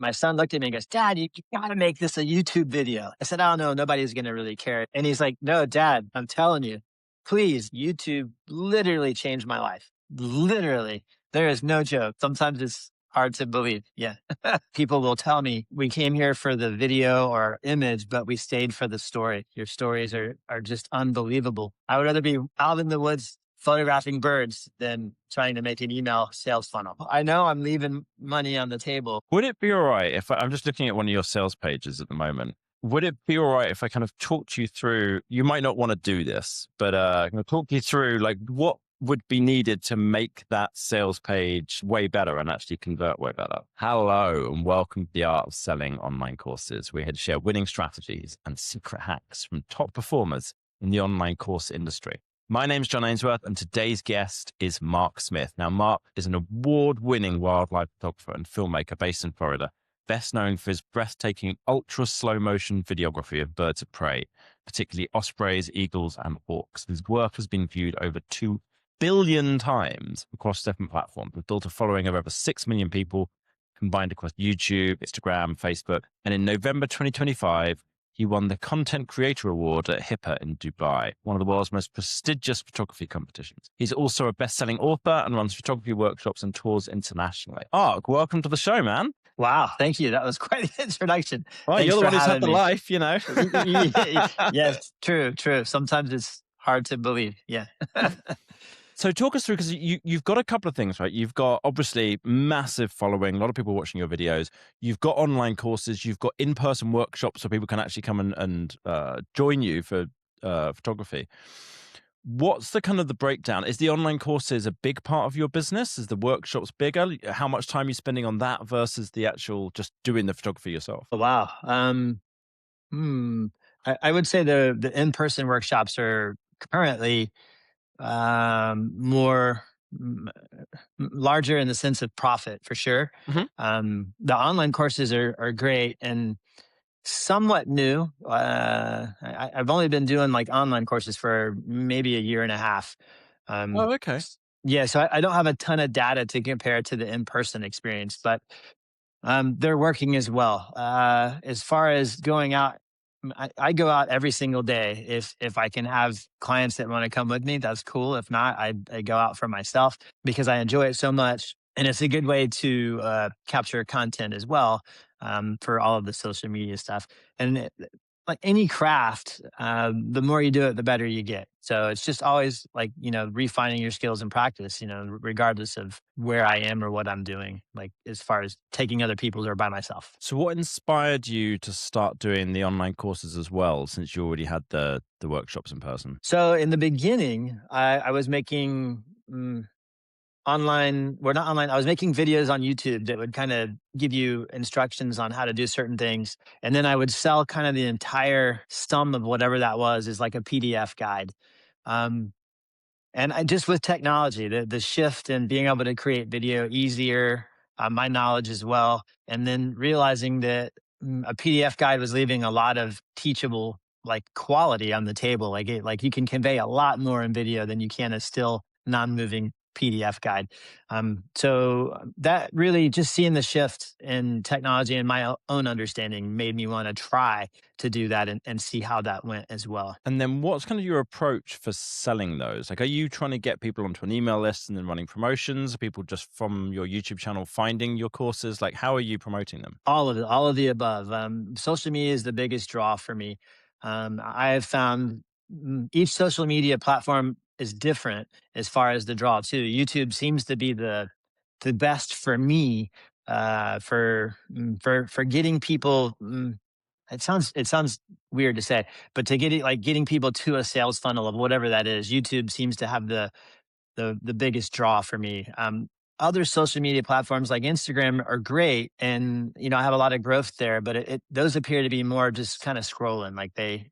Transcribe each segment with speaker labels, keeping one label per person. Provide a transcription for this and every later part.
Speaker 1: my son looked at me and goes, Dad, you got to make this a YouTube video. I said, oh, no, nobody's going to really care. And he's like, no, Dad, I'm telling you, please, YouTube literally changed my life. Literally. There is no joke. Sometimes it's hard to believe. Yeah. People will tell me we came here for the video or image, but we stayed for the story. Your stories are just unbelievable. I would rather be out in the woods photographing birds than trying to make an email sales funnel. I know I'm leaving money on the table.
Speaker 2: Would it be all right if I'm just looking at one of your sales pages at the moment? Would it be all right if I kind of talked you through, you might not want to do this, but I'm going to talk you through like what would be needed to make that sales page way better and actually convert way better. Hello and welcome to the Art of Selling online courses. We're here to share winning strategies and secret hacks from top performers in the online course industry. My name's John Ainsworth, and today's guest is Mark Smith. Now, Mark is an award-winning wildlife photographer and filmmaker based in Florida, best known for his breathtaking ultra slow motion videography of birds of prey, particularly ospreys, eagles, and hawks. His work has been viewed over 2 billion times across different platforms. We've built a following of over 6 million people combined across YouTube, Instagram, Facebook. And in November 2025, he won the Content Creator Award at HIPA in Dubai, one of the world's most prestigious photography competitions. He's also a best-selling author and runs photography workshops and tours internationally. Mark, welcome to the show, man.
Speaker 1: Wow, thank you. That was quite an introduction.
Speaker 2: Well,
Speaker 1: Thanks
Speaker 2: you're the
Speaker 1: for
Speaker 2: one who's had
Speaker 1: having
Speaker 2: the
Speaker 1: me.
Speaker 2: life, you know.
Speaker 1: Yes, true. Sometimes it's hard to believe. Yeah.
Speaker 2: So talk us through, because you've got a couple of things, right? You've got obviously massive following, a lot of people watching your videos. You've got online courses. You've got in-person workshops so people can actually come and join you for photography. What's the kind of the breakdown? Is the online courses a big part of your business? Is the workshops bigger? How much time are you spending on that versus the actual just doing the photography yourself?
Speaker 1: Wow. I would say the in-person workshops are currently more larger in the sense of profit for sure.
Speaker 2: Mhm.
Speaker 1: The online courses are great and somewhat new. I've only been doing like online courses for maybe a year and a half. Um,
Speaker 2: Oh, okay.
Speaker 1: yeah, so I don't have a ton of data to compare to the in-person experience, but they're working as well. As far as going out, I go out every single day. If I can have clients that want to come with me, that's cool. If not, I go out for myself because I enjoy it so much, and it's a good way to capture content as well for all of the social media stuff. And like any craft, the more you do it, the better you get. So it's just always like, refining your skills and practice, regardless of where I am or what I'm doing, like as far as taking other people's or by myself.
Speaker 2: So what inspired you to start doing the online courses as well, since you already had the workshops in person?
Speaker 1: So in the beginning, I was making online, well, not online, I was making videos on YouTube that would kind of give you instructions on how to do certain things. And then I would sell kind of the entire sum of whatever that was as like a PDF guide. Um, and I just with technology, the shift in being able to create video easier, my knowledge as well, and then realizing that a PDF guide was leaving a lot of teachable like quality on the table. Like you can convey a lot more in video than you can a still non-moving PDF guide. So that really just seeing the shift in technology and my own understanding made me want to try to do that and see how that went as well.
Speaker 2: And then what's kind of your approach for selling those? Like, are you trying to get people onto an email list and then running promotions? Are people just from your YouTube channel finding your courses? Like, how are you promoting them?
Speaker 1: All of the above. Social media is the biggest draw for me. I have found each social media platform is different as far as the draw too. YouTube seems to be the best for me for getting people. It sounds weird to say, but to get it like getting people to a sales funnel of whatever that is. YouTube seems to have the biggest draw for me. Other social media platforms like Instagram are great, and I have a lot of growth there. But those appear to be more just kind of scrolling,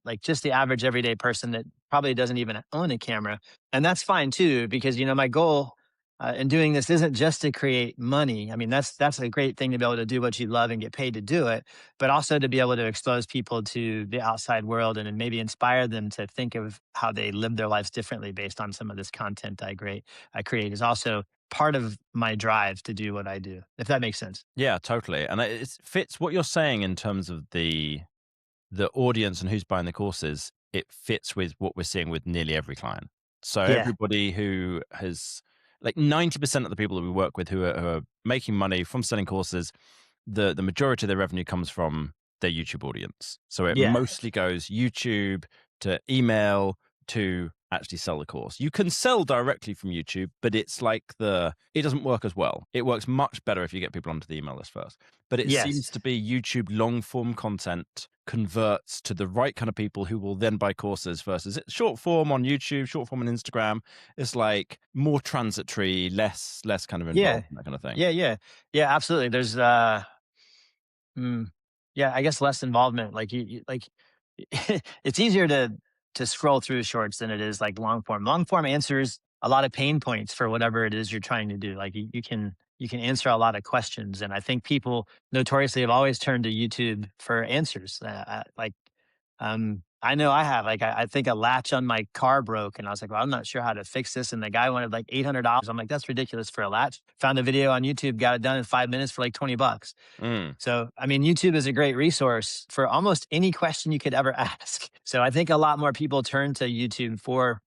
Speaker 1: like just the average everyday person that probably doesn't even own a camera, and that's fine too because my goal and doing this isn't just to create money. I mean, that's a great thing to be able to do what you love and get paid to do it, but also to be able to expose people to the outside world and then maybe inspire them to think of how they live their lives differently based on some of this content I create is also part of my drive to do what I do, if that makes sense.
Speaker 2: Yeah, totally. And it fits what you're saying in terms of the audience and who's buying the courses. It fits with what we're seeing with nearly every client. So
Speaker 1: Yeah.
Speaker 2: everybody who has, like 90% of the people that we work with who are making money from selling courses, the majority of their revenue comes from their YouTube audience. So it
Speaker 1: Yeah.
Speaker 2: mostly goes YouTube to email to actually sell the course. You can sell directly from YouTube, but it's like it doesn't work as well. It works much better if you get people onto the email list first. But it seems
Speaker 1: Yes.
Speaker 2: to be YouTube long form content converts to the right kind of people who will then buy courses versus short form on YouTube, short form on Instagram. It's like more transitory, less kind of
Speaker 1: Yeah.
Speaker 2: involved in that kind of thing.
Speaker 1: Yeah. Yeah. Yeah. Absolutely. There's Mm, yeah, I guess less involvement. Like you like, it's easier to scroll through shorts than it is like long form. Long form answers a lot of pain points for whatever it is you're trying to do. Like you can answer a lot of questions, and I think people notoriously have always turned to YouTube for answers. I know I have. Like I think a latch on my car broke, and I was like, "Well, I'm not sure how to fix this." And the guy wanted like $800. I'm like, "That's ridiculous for a latch." Found a video on YouTube, got it done in 5 minutes for like $20.
Speaker 2: Mm.
Speaker 1: So, I mean, YouTube is a great resource for almost any question you could ever ask. So, I think a lot more people turn to YouTube for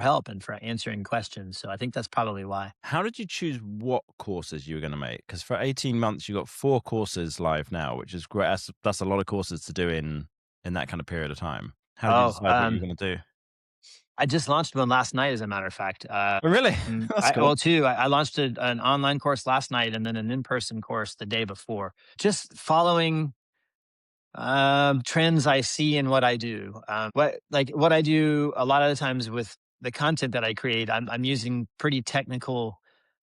Speaker 1: help and for answering questions. So, I think that's probably why.
Speaker 2: How did you choose what courses you were going to make? Because for 18 months, you got 4 courses live now, which is great. That's a lot of courses to do in that kind of period of time. How did you
Speaker 1: Oh,
Speaker 2: decide what you were going to do?
Speaker 1: I just launched one last night, as a matter of fact.
Speaker 2: Oh, really? That's
Speaker 1: I
Speaker 2: cool.
Speaker 1: well, too. I launched an online course last night and then an in-person course the day before. Just following trends I see in what I do. What I do a lot of the times with the content that I create, I'm using pretty technical,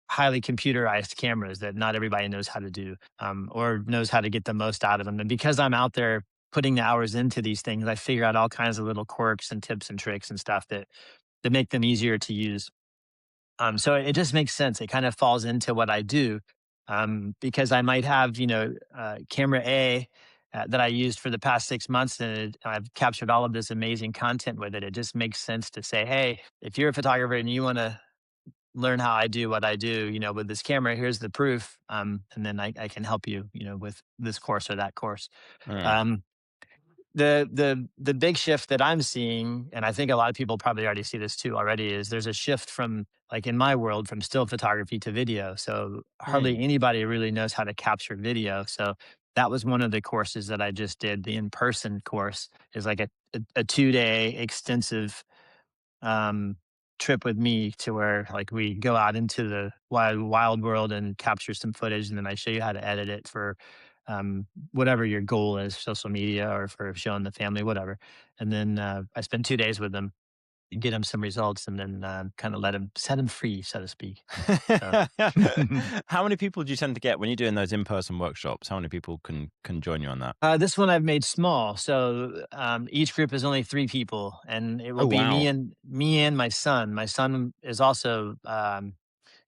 Speaker 1: highly computerized cameras that not everybody knows how to do, or knows how to get the most out of them. And because I'm out there putting the hours into these things, I figure out all kinds of little quirks and tips and tricks and stuff that make them easier to use. So it just makes sense. It kind of falls into what I do, because I might have, camera A that I used for the past 6 months, and I've captured all of this amazing content with it. It just makes sense to say, hey, if you're a photographer and you want to learn how I do what I do, with this camera, here's the proof, and then I can help you, with this course or that course.
Speaker 2: Mm.
Speaker 1: Um, the big shift that I'm seeing, and I think a lot of people probably already see this too already, is there's a shift from, like in my world, from still photography to video. So hardly
Speaker 2: Mm.
Speaker 1: anybody really knows how to capture video. So that was one of the courses that I just did. The in-person course is like a 2 day extensive um trip with me to where like we go out into the wild world and capture some footage, and then I show you how to edit it for whatever your goal is, social media or for showing the family, whatever. And then I spend 2 days with them, get them some results, and then kind of let them set them free, so to speak. So
Speaker 2: How many people do you tend to get when you're doing those in-person workshops? How many people can join you on that?
Speaker 1: this one I've made small, so each group is only 3 people, and it will
Speaker 2: Oh,
Speaker 1: be
Speaker 2: wow.
Speaker 1: me and my son. My son is also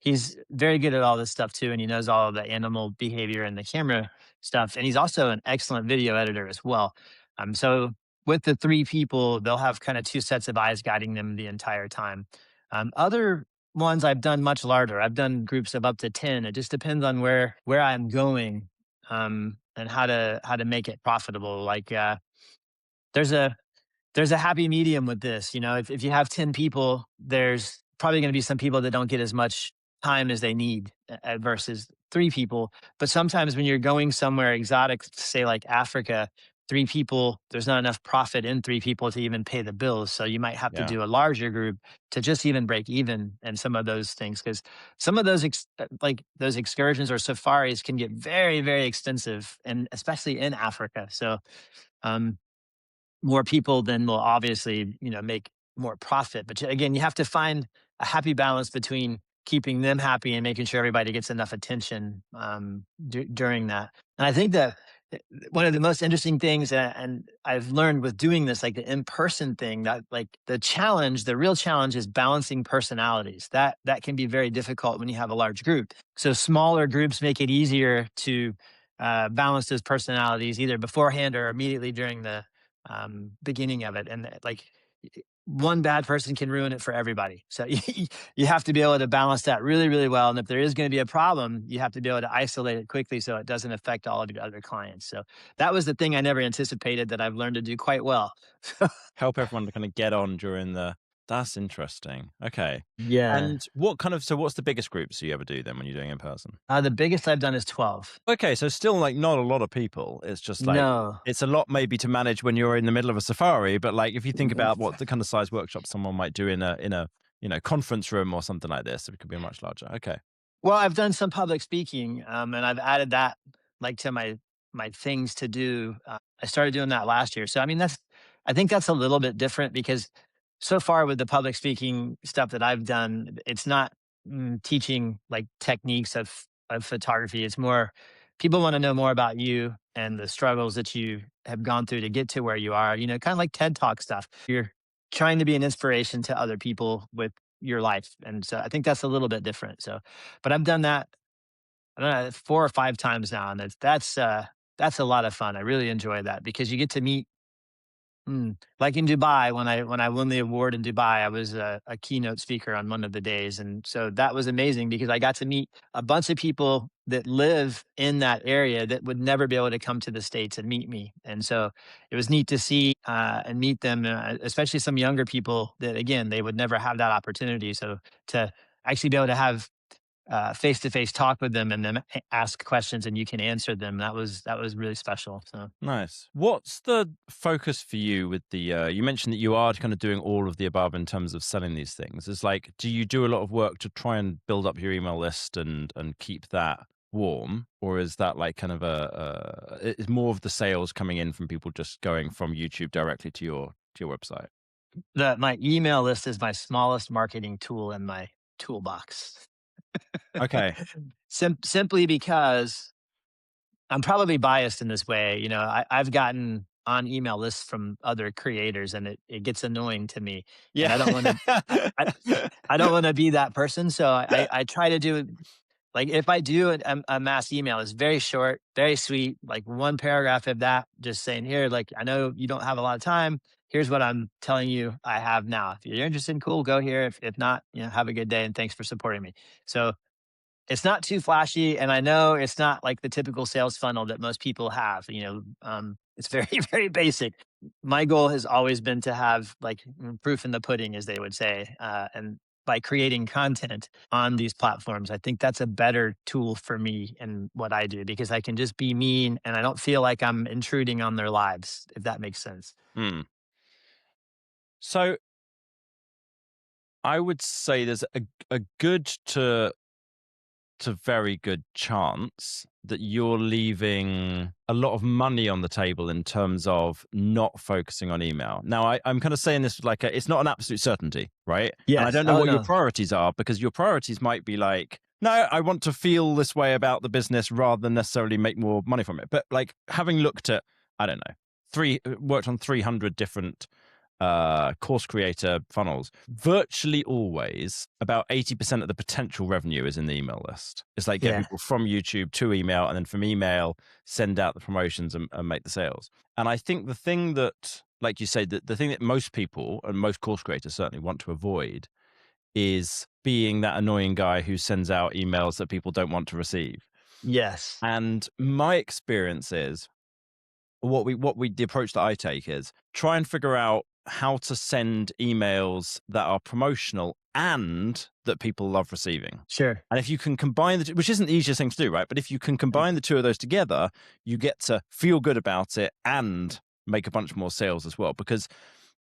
Speaker 1: he's very good at all this stuff too, and he knows all of the animal behavior and the camera stuff, and he's also an excellent video editor as well. So with the 3 people, they'll have kind of 2 sets of eyes guiding them the entire time. Other ones I've done much larger. I've done groups of up to 10. It just depends on where I'm going, and how to make it profitable. Like there's a there's a happy medium with this. If you have 10 people, there's probably going to be some people that don't get as much time as they need versus 3 people. But sometimes when you're going somewhere exotic, say like Africa, 3 people, there's not enough profit in 3 people to even pay the bills. So you might have to
Speaker 2: Yeah.
Speaker 1: do a larger group to just even break even and some of those things. Because some of those, like those excursions or safaris can get very, very expensive, and especially in Africa. So, um, more people then will obviously, make more profit. But again, you have to find a happy balance between keeping them happy and making sure everybody gets enough attention during that. And I think that one of the most interesting things, and I've learned with doing this, like the in-person thing, that like the real challenge is balancing personalities. That can be very difficult when you have a large group. So smaller groups make it easier to balance those personalities either beforehand or immediately during the beginning of it. And like one bad person can ruin it for everybody. So you have to be able to balance that really, really well. And if there is going to be a problem, you have to be able to isolate it quickly so it doesn't affect all of your other clients. So that was the thing I never anticipated that I've learned to do quite well.
Speaker 2: Help everyone to kind of get on during the that's interesting. Okay.
Speaker 1: Yeah.
Speaker 2: And what kind of so what's the biggest groups you ever do then when you're doing in person?
Speaker 1: The biggest I've done is 12.
Speaker 2: Okay, so still like not a lot of people. It's just like
Speaker 1: No.
Speaker 2: it's a lot maybe to manage when you're in the middle of a safari, but like if you think about what the kind of size workshop someone might do in a conference room or something like this, it could be much larger. Okay.
Speaker 1: Well, I've done some public speaking, and I've added that like to my things to do. I started doing that last year, so I mean I think that's a little bit different because so far with the public speaking stuff that I've done, it's not teaching like techniques of photography. It's more people want to know more about you and the struggles that you have gone through to get to where you are. You know, kind of like TED Talk stuff. You're trying to be an inspiration to other people with your life. And so I think that's a little bit different. So, but I've done that, I don't know, 4 or 5 times now, and that's a lot of fun. I really enjoy that because you get to meet like in Dubai, when I won the award in Dubai, I was a keynote speaker on one of the days, and so that was amazing because I got to meet a bunch of people that live in that area that would never be able to come to the States and meet me, and so it was neat to see and meet them, especially some younger people that again they would never have that opportunity. So to actually be able to have face to face talk with them and then ask questions and you can answer them, that was really special. So.
Speaker 2: Nice. What's the focus for you with the you mentioned that you are kind of doing all of the above in terms of selling these things. It's like do you do a lot of work to try and build up your email list and keep that warm or is that like kind of is more of the sales coming in from people just going from YouTube directly to your website?
Speaker 1: My email list is my smallest marketing tool in my toolbox.
Speaker 2: Okay.
Speaker 1: Simply because I'm probably biased in this way. You know, I've gotten on email lists from other creators, and it gets annoying to me, and
Speaker 2: Yeah.
Speaker 1: I don't want to. I, I don't want to be that person. So I try to do like if I do a mass email, it's very short, very sweet, like one paragraph of that, just saying here, like I know you don't have a lot of time. Here's what I'm telling you I have now. If you're interested, cool, go here. If not, you know, have a good day and thanks for supporting me. So it's not too flashy, and I know it's not like the typical sales funnel that most people have. You know, it's very very basic. My goal has always been to have like proof in the pudding, as they would say, and by creating content on these platforms, I think that's a better tool for me and what I do because I can just be mean and I don't feel like I'm intruding on their lives, if that makes sense.
Speaker 2: Hmm. So I would say there's a good to very good chance that you're leaving a lot of money on the table in terms of not focusing on email. Now, I'm kind of saying this like it's not an absolute certainty, right? And I
Speaker 1: Yes.
Speaker 2: don't know
Speaker 1: Oh
Speaker 2: what your
Speaker 1: no.
Speaker 2: priorities are because your priorities might be like, no, I want to feel this way about the business rather than necessarily make more money from it. But like having looked at, I don't know, worked on 300 different course creator funnels, virtually always about 80% of the potential revenue is in the email list. It's like get
Speaker 1: Yeah.
Speaker 2: people from YouTube to email and then from email, send out the promotions and make the sales. And I think the thing that, like you say, the thing that most people and most course creators certainly want to avoid is being that annoying guy who sends out emails that people don't want to receive.
Speaker 1: Yes.
Speaker 2: And my experience is the approach that I take is try and figure out how to send emails that are promotional and that people love receiving.
Speaker 1: Sure.
Speaker 2: And if you can combine the two, which isn't the easiest thing to do, right? But if you can combine the two of those together, you get to feel good about it and make a bunch more sales as well. Because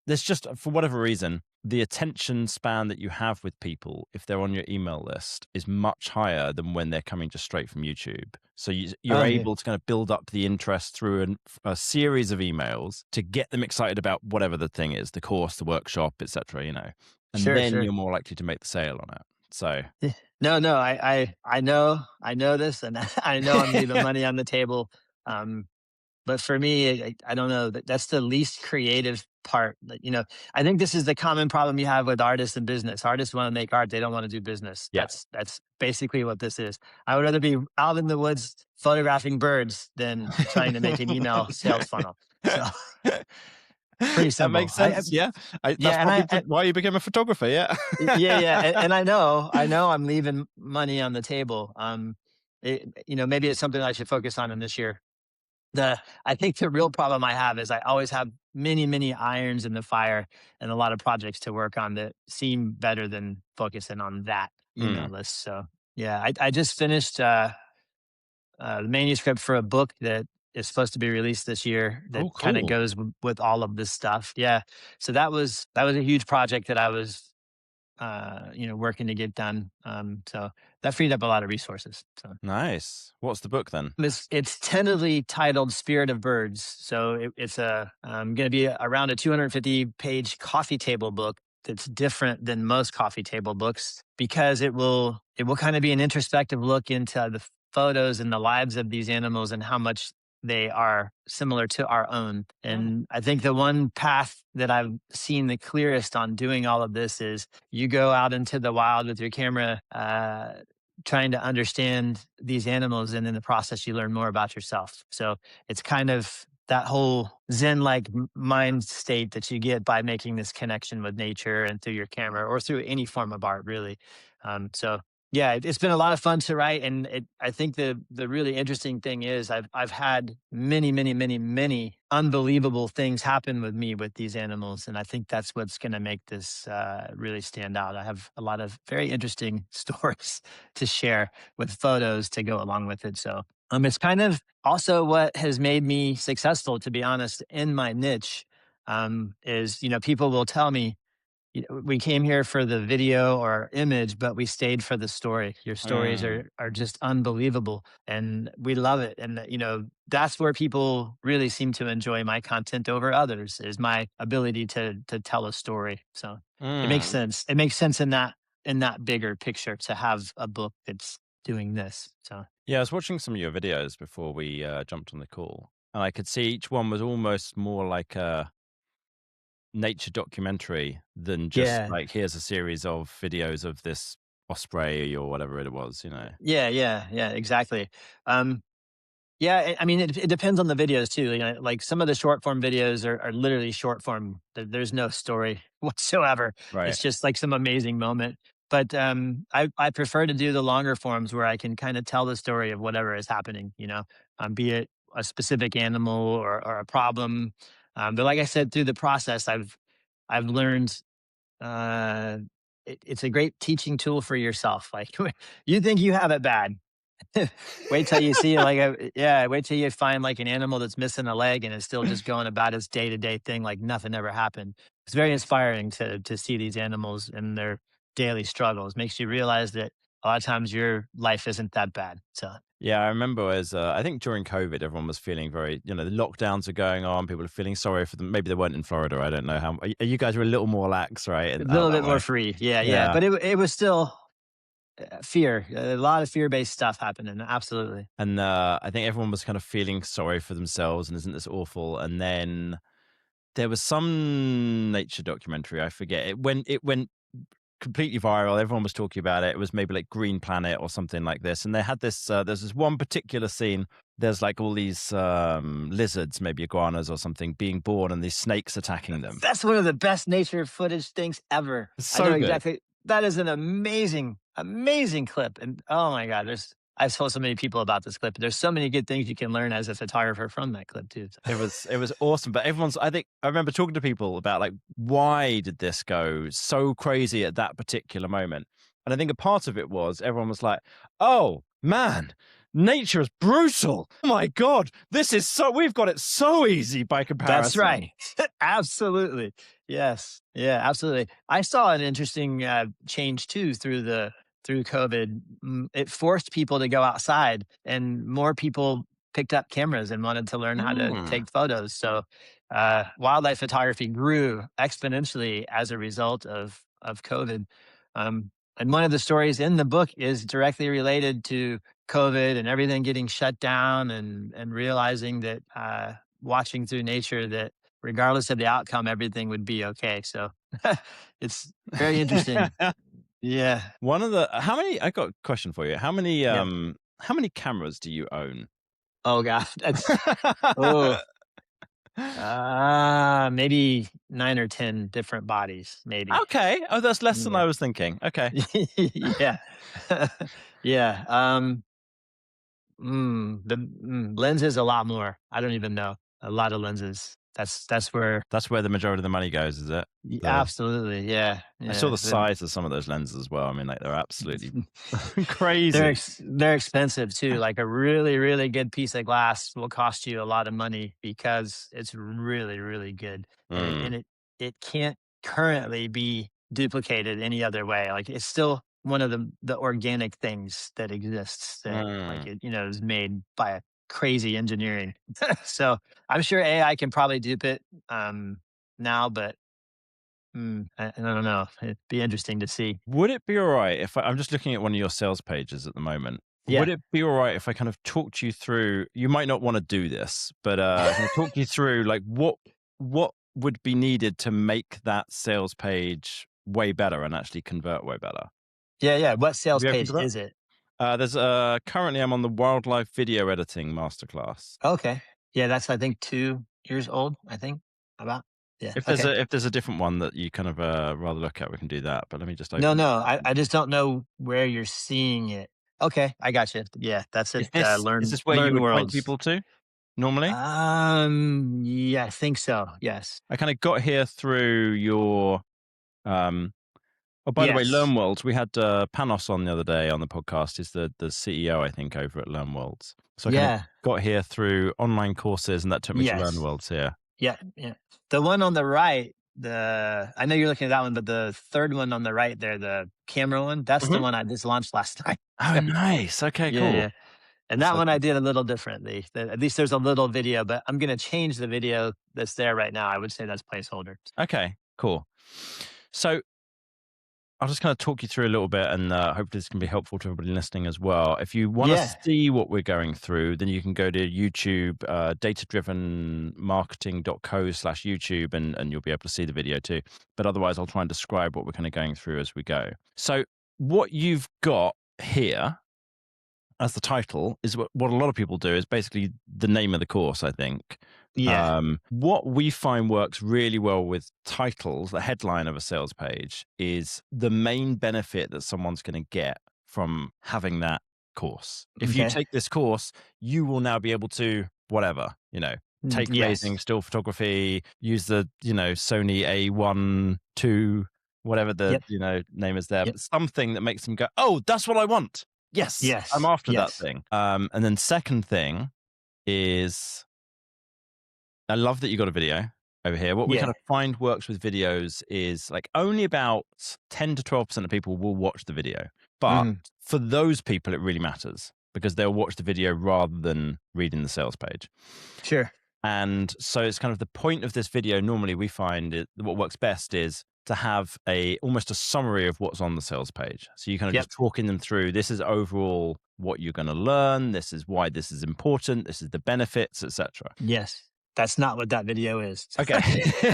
Speaker 2: there's just, for whatever reason, the attention span that you have with people, if they're on your email list, is much higher than when they're coming just straight from YouTube. So you're
Speaker 1: Oh yeah.
Speaker 2: able to kind of build up the interest through a series of emails to get them excited about whatever the thing is, the course, the workshop, etc. And
Speaker 1: Sure.
Speaker 2: then
Speaker 1: Sure.
Speaker 2: you're more likely to make the sale on it. So
Speaker 1: Yeah. No, no, I know this, and I know I'm leaving money on the table. But for me, I don't know. That's the least creative part. I think this is the common problem you have with artists and business. Artists want to make art; they don't want to do business.
Speaker 2: Yeah.
Speaker 1: That's basically what this is. I would rather be out in the woods photographing birds than trying to make an email sales funnel. So pretty
Speaker 2: That
Speaker 1: simple.
Speaker 2: makes sense. Yeah. That's
Speaker 1: Yeah,
Speaker 2: probably why you became a photographer. Yeah.
Speaker 1: yeah, yeah, and I know I'm leaving money on the table. Maybe it's something I should focus on in this year. I think the real problem I have is I always have many, many irons in the fire and a lot of projects to work on that seem better than focusing on that email
Speaker 2: Mm.
Speaker 1: list. So yeah, I just finished the manuscript for a book that is supposed to be released this year that
Speaker 2: Oh,
Speaker 1: kind of
Speaker 2: cool.
Speaker 1: goes with all of this stuff. Yeah, so that was a huge project that I was working to get done. So that freed up a lot of resources. So
Speaker 2: Nice. What's the book then?
Speaker 1: it's tentatively titled Spirit of Birds. So it's going to be around a 250-page coffee table book that's different than most coffee table books because it will kind of be an introspective look into the photos and the lives of these animals and how much they are similar to our own.
Speaker 2: Mm.
Speaker 1: And I think the one path that I've seen the clearest on doing all of this is you go out into the wild with your camera, trying to understand these animals, and in the process you learn more about yourself. So it's kind of that whole zen like mind state that you get by making this connection with nature and through your camera or through any form of art really. So yeah, it's been a lot of fun to write, and I think the really interesting thing is I've had many, many, many, many unbelievable things happen with me with these animals, and I think that's what's going to make this really stand out. I have a lot of very interesting stories to share with photos to go along with it. So it's kind of also what has made me successful, to be honest, in my niche. Is people will tell me, we came here for the video or image, but we stayed for the story. Your stories
Speaker 2: Mm.
Speaker 1: are just unbelievable, and we love it. And that's where people really seem to enjoy my content over others is my ability to tell a story. So it makes
Speaker 2: Mm.
Speaker 1: sense. It makes sense in that bigger picture to have a book that's doing this. So
Speaker 2: Yeah, I was watching some of your videos before we jumped on the call, and I could see each one was almost more like a nature documentary than just
Speaker 1: yeah,
Speaker 2: like here's a series of videos of this osprey or whatever it was.
Speaker 1: yeah, yeah, yeah, exactly. Um, Yeah, I mean, it depends on the videos too. Like some of the short form videos are literally short form. There's no story whatsoever.
Speaker 2: Right.
Speaker 1: It's just like some amazing moment. But I prefer to do the longer forms where I can kind of tell the story of whatever is happening. Be it a specific animal or a problem. But like I said, through the process, I've learned uh, it's a great teaching tool for yourself. Like you think you have it bad, wait till you see like wait till you find like an animal that's missing a leg and is still just going about its day-to-day thing like nothing ever happened. It's very inspiring to see these animals and their daily struggles. Makes you realize that a lot of times your life isn't that bad. So
Speaker 2: Yeah, I remember as I think during COVID, everyone was feeling very, the lockdowns are going on. People are feeling sorry for them. Maybe they weren't in Florida. I don't know how. You guys were a little more lax, right?
Speaker 1: a
Speaker 2: And out
Speaker 1: little
Speaker 2: that
Speaker 1: bit more
Speaker 2: way.
Speaker 1: free. Yeah, yeah.
Speaker 2: Yeah.
Speaker 1: But it was still fear. A lot of fear-based stuff happening. Absolutely.
Speaker 2: And I think everyone was kind of feeling sorry for themselves and isn't this awful? And then there was some nature documentary. I forget it went completely viral. Everyone was talking about it. It was maybe like Green Planet or something like this. And they had this. There's this one particular scene. There's like all these lizards, maybe iguanas or something, being born, and these snakes attacking them.
Speaker 1: That's one of the best nature footage things ever.
Speaker 2: It's
Speaker 1: I know
Speaker 2: so good.
Speaker 1: exactly. That is an amazing, amazing clip. And oh my God, I've told so many people about this clip. There's so many good things you can learn as a photographer from that clip too.
Speaker 2: It was awesome, but I think I remember talking to people about like why did this go so crazy at that particular moment? And I think a part of it was everyone was like, "Oh, man, nature is brutal. Oh my god, we've got it so easy by
Speaker 1: That's
Speaker 2: comparison."
Speaker 1: right. Absolutely. Yes. Yeah, absolutely. I saw an interesting change too through COVID. It forced people to go outside, and more people picked up cameras and wanted to learn how to
Speaker 2: Mm.
Speaker 1: take photos. So wildlife photography grew exponentially as a result of COVID. And one of the stories in the book is directly related to COVID and everything getting shut down, and realizing that watching through nature, that regardless of the outcome, everything would be okay. So it's very interesting. Yeah.
Speaker 2: One of the how many I got a question for you.
Speaker 1: Yeah.
Speaker 2: How many cameras do you own?
Speaker 1: Oh gosh, that's oh maybe 9 or 10 different bodies, maybe.
Speaker 2: Okay. Oh, that's less than
Speaker 1: Yeah.
Speaker 2: I was thinking. Okay.
Speaker 1: Yeah. Yeah. Lenses a lot more. I don't even know. A lot of lenses. That's where
Speaker 2: That's where the majority of the money goes, is it? The
Speaker 1: absolutely, yeah,
Speaker 2: I saw
Speaker 1: yeah.
Speaker 2: the size of some of those lenses as well. I mean, like, they're absolutely crazy.
Speaker 1: They're expensive too. Like a really, really good piece of glass will cost you a lot of money because it's really, really good. And it
Speaker 2: Mm,
Speaker 1: and it can't currently be duplicated any other way. Like it's still one of the organic things that exists, that like
Speaker 2: mm.
Speaker 1: it, is made by a crazy engineering. So I'm sure AI can probably dupe it now, but I don't know. It'd be interesting to see.
Speaker 2: Would it be alright if I'm just looking at one of your sales pages at the moment. Would
Speaker 1: Yeah.
Speaker 2: it be alright if I kind of talked you through you might not wanna do this, but, can I talk you through, like, what would be needed to make that sales page way better and actually convert way better?
Speaker 1: Yeah, yeah. What
Speaker 2: Would
Speaker 1: sales
Speaker 2: you be open
Speaker 1: page
Speaker 2: to that?
Speaker 1: is it?
Speaker 2: There's, currently I'm on the wildlife video editing masterclass.
Speaker 1: Okay. Yeah, that's I think 2 years old, I think, about. Yeah, okay.
Speaker 2: If there's a different one that you kind of, rather look at, we can do that, but let me just
Speaker 1: No,
Speaker 2: open
Speaker 1: no, I just don't know where you're seeing it. Okay, I got you. Yeah, that's it,
Speaker 2: is
Speaker 1: Learn
Speaker 2: this where you
Speaker 1: Learn
Speaker 2: would point
Speaker 1: Worlds.
Speaker 2: people to normally?
Speaker 1: Yeah, I think so, yes.
Speaker 2: I kinda got here through your, um oh, by the way,
Speaker 1: Yes.
Speaker 2: Learn Worlds, we had, Panos on the other day on the podcast. He's the CEO, I think, over at Learn Worlds. So I kinda
Speaker 1: Yeah,
Speaker 2: got here through online courses, and that took me to Learn
Speaker 1: yes.
Speaker 2: Worlds here.
Speaker 1: Yeah, yeah. The one on the right, I know you're looking at that one, but the 3rd one on the right there, the camera one, that's the
Speaker 2: Mhm.
Speaker 1: one I just launched last night.
Speaker 2: Oh, nice. Okay,
Speaker 1: Yeah,
Speaker 2: cool.
Speaker 1: yeah. And that
Speaker 2: So
Speaker 1: one I did a little differently. At least there's a little video, but I'm gonna change the video that's there right now. I would say that's placeholder.
Speaker 2: okay, cool. So I'll just kind of talk you through a little bit, and hopefully this can be helpful to everybody listening as well. If you want to
Speaker 1: Yeah,
Speaker 2: see what we're going through, then you can go to YouTube, datadrivenmarketing.co/YouTube, and you'll be able to see the video too. But otherwise, I'll try and describe what we're kind of going through as we go. So what you've got here as the title is what a lot of people do is basically the name of the course, I think.
Speaker 1: yeah,
Speaker 2: What we find works really well with titles, the headline of a sales page, is the main benefit that someone's going to get from having that course. If you
Speaker 1: okay.
Speaker 2: take this course, you will now be able to, whatever, take amazing
Speaker 1: Yes.
Speaker 2: still photography, use the, Sony A1, 2, whatever the,
Speaker 1: Yep,
Speaker 2: name is there,
Speaker 1: yep.
Speaker 2: but something that makes them go, oh, that's what I want. Yes, I'm
Speaker 1: Yes,
Speaker 2: after that
Speaker 1: yes.
Speaker 2: thing. And then second thing is I love that you got a video over here. What we kind
Speaker 1: Yeah,
Speaker 2: of find works with videos is like only about 10 to 12% of people will watch the video. But
Speaker 1: mhm,
Speaker 2: for those people, it really matters because they'll watch the video rather than reading the sales page.
Speaker 1: sure.
Speaker 2: And so it's kind of the point of this video. Normally, we find what works best is to have almost a summary of what's on the sales page. So you kind of
Speaker 1: Yep,
Speaker 2: just talking them through. This is overall what you're going to learn. This is why this is important. This is the benefits, etc.
Speaker 1: yes. That's not what that video is.
Speaker 2: Okay.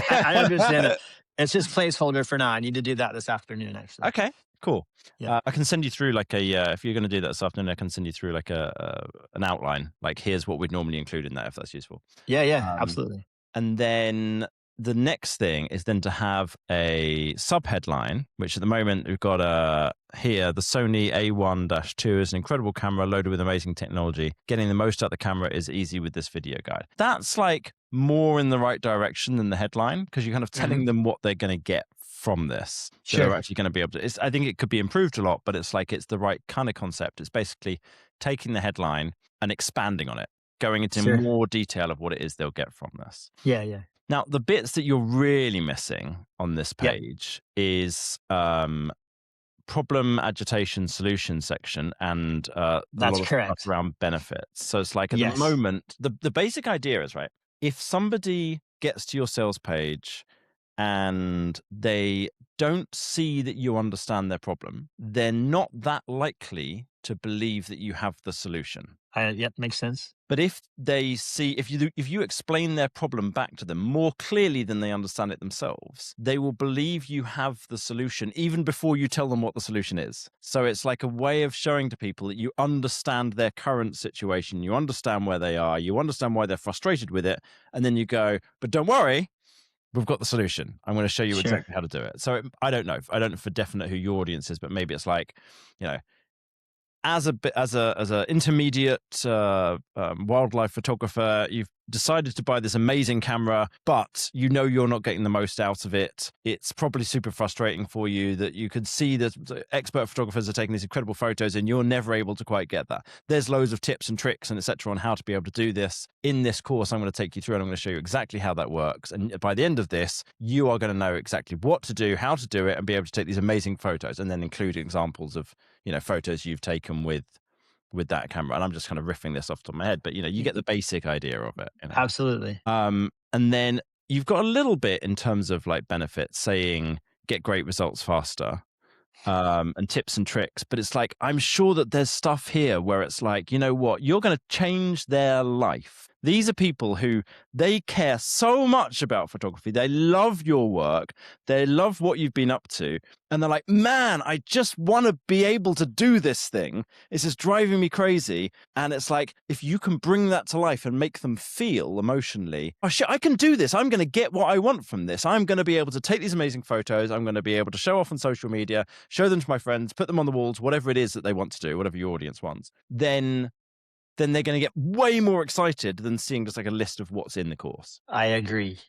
Speaker 1: I understand it. It's just placeholder for now. I need to do that this afternoon, actually.
Speaker 2: Okay, cool.
Speaker 1: Yep.
Speaker 2: I can send you through like if you're going to do that this afternoon, I can send you through like an outline. Like here's what we'd normally include in that if that's useful.
Speaker 1: Yeah, yeah,
Speaker 2: Um,
Speaker 1: absolutely.
Speaker 2: and then the next thing is then to have a subheadline, which at the moment we've got here the Sony A1-2 is an incredible camera loaded with amazing technology. Getting the most out of the camera is easy with this video guide. That's like more in the right direction than the headline because you're kind of telling
Speaker 1: Mhm.
Speaker 2: them what they're going to get from this. So they're
Speaker 1: Sure.
Speaker 2: actually going to be able to. I think it could be improved a lot, but it's like it's the right kind of concept. It's basically taking the headline and expanding on it, going into
Speaker 1: Sure.
Speaker 2: more detail of what it is they'll get from this.
Speaker 1: Yeah, yeah.
Speaker 2: Now, the bits that you're really missing on this
Speaker 1: Yep.
Speaker 2: page is problem, agitation, solution section, and a
Speaker 1: That's
Speaker 2: lot of stuff
Speaker 1: correct.
Speaker 2: around benefits. So it's like at the
Speaker 1: Yes.
Speaker 2: moment, the basic idea is right. If somebody gets to your sales page and they don't see that you understand their problem, they're not that likely to believe that you have the solution.
Speaker 1: Yep, makes sense.
Speaker 2: But if they see, if you explain their problem back to them more clearly than they understand it themselves, they will believe you have the solution even before you tell them what the solution is. So it's like a way of showing to people that you understand their current situation, you understand where they are, you understand why they're frustrated with it, and then you go, but don't worry, we've got the solution. I'm going to show you
Speaker 1: Sure.
Speaker 2: exactly how to do it. So I don't know. I don't know for definite who your audience is, but maybe it's like, you know, as a intermediate wildlife photographer, you've decided to buy this amazing camera, but you know you're not getting the most out of it. It's probably super frustrating for you that you could see that expert photographers are taking these incredible photos and you're never able to quite get that. There's loads of tips and tricks and etc. on how to be able to do this. In this course, I'm going to take you through and I'm going to show you exactly how that works. And by the end of this, you are going to know exactly what to do, how to do it, and be able to take these amazing photos, and then include examples of, you know, photos you've taken with that camera. And I'm just kind of riffing this off the top of my head, but you know, you get the basic idea of it, you know.
Speaker 1: Absolutely.
Speaker 2: And then you've got a little bit in terms of like benefits, saying get great results faster, and tips and tricks. But it's like, I'm sure that there's stuff here where it's like, you know what, you're going to change their life. These are people who, they care so much about photography. They love your work. They love what you've been up to. And they're like, man, I just want to be able to do this thing. It's just driving me crazy. And it's like, if you can bring that to life and make them feel emotionally, oh shit, I can do this. I'm going to get what I want from this. I'm going to be able to take these amazing photos. I'm going to be able to show off on social media, show them to my friends, put them on the walls, whatever it is that they want to do, whatever your audience wants. Then they're going to get way more excited than seeing just like a list of what's in the course.
Speaker 1: I agree.